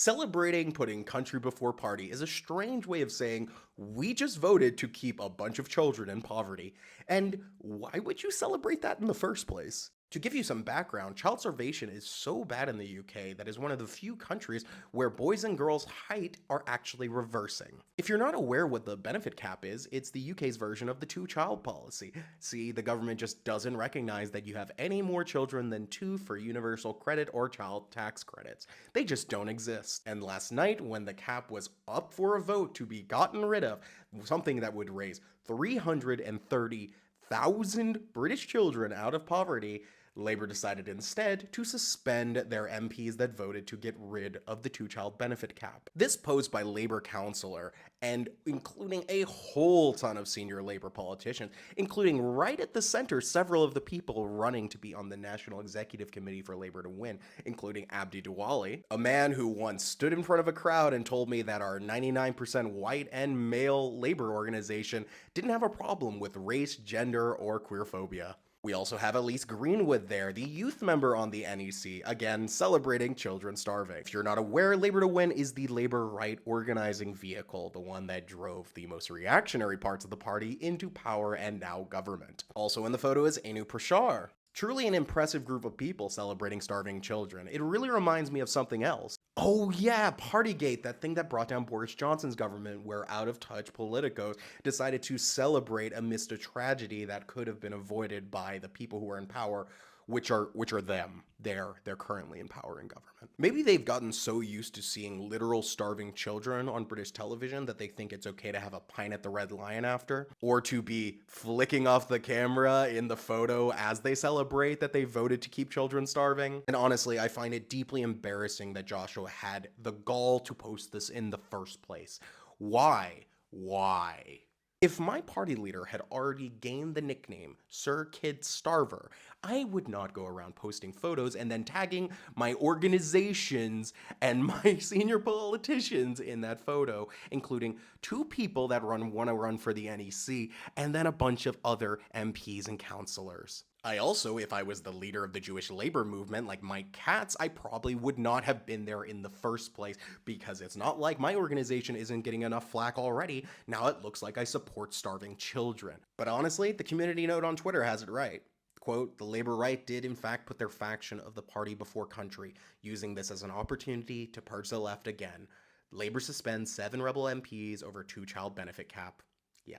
Celebrating putting country before party is a strange way of saying we just voted to keep a bunch of children in poverty. And why would you celebrate that in the first place? To give you some background, child starvation is so bad in the UK that is one of the few countries where boys and girls' height are actually reversing. If you're not aware what the benefit cap is, it's the UK's version of the two-child policy. See, the government just doesn't recognize that you have any more children than two for universal credit or child tax credits. They just don't exist. And last night, when the cap was up for a vote to be gotten rid of, something that would raise 330,000 British children out of poverty, Labour decided instead to suspend their MPs that voted to get rid of the two-child benefit cap. This posed by Labour councillor, and including a whole ton of senior Labour politicians, including right at the center several of the people running to be on the National Executive Committee for Labour to win, including Abdi Diwali, a man who once stood in front of a crowd and told me that our 99% white and male Labour organization didn't have a problem with race, gender, or queerphobia. We also have Elise Greenwood there, the youth member on the NEC, again celebrating children starving. If you're not aware, Labour to Win is the Labour right organizing vehicle, the one that drove the most reactionary parts of the party into power and now government. Also in the photo is Anu Prashar. Truly an impressive group of people celebrating starving children. It really reminds me of something else. Oh yeah, Partygate, that thing that brought down Boris Johnson's government, where out-of-touch politicos decided to celebrate amidst a tragedy that could have been avoided by the people who are in power, which are them. They're currently in power and government. Maybe they've gotten so used to seeing literal starving children on British television that they think it's okay to have a pint at the Red Lion after, or to be flicking off the camera in the photo as they celebrate that they voted to keep children starving. And honestly, I find it deeply embarrassing that Joshua had the gall to post this in the first place. Why? Why? If my party leader had already gained the nickname Sir Kid Starver, I would not go around posting photos and then tagging my organizations and my senior politicians in that photo, including two people that want to run for the NEC and then a bunch of other MPs and councillors. I also, if I was the leader of the Jewish labor movement like Mike Katz, I probably would not have been there in the first place, because it's not like my organization isn't getting enough flack already. Now it looks like I support starving children. But honestly, the community note on Twitter has it right. Quote, the Labour right did in fact put their faction of the party before country, using this as an opportunity to purge the left again. Labour suspends 7 rebel MPs over two-child benefit cap. Yeah.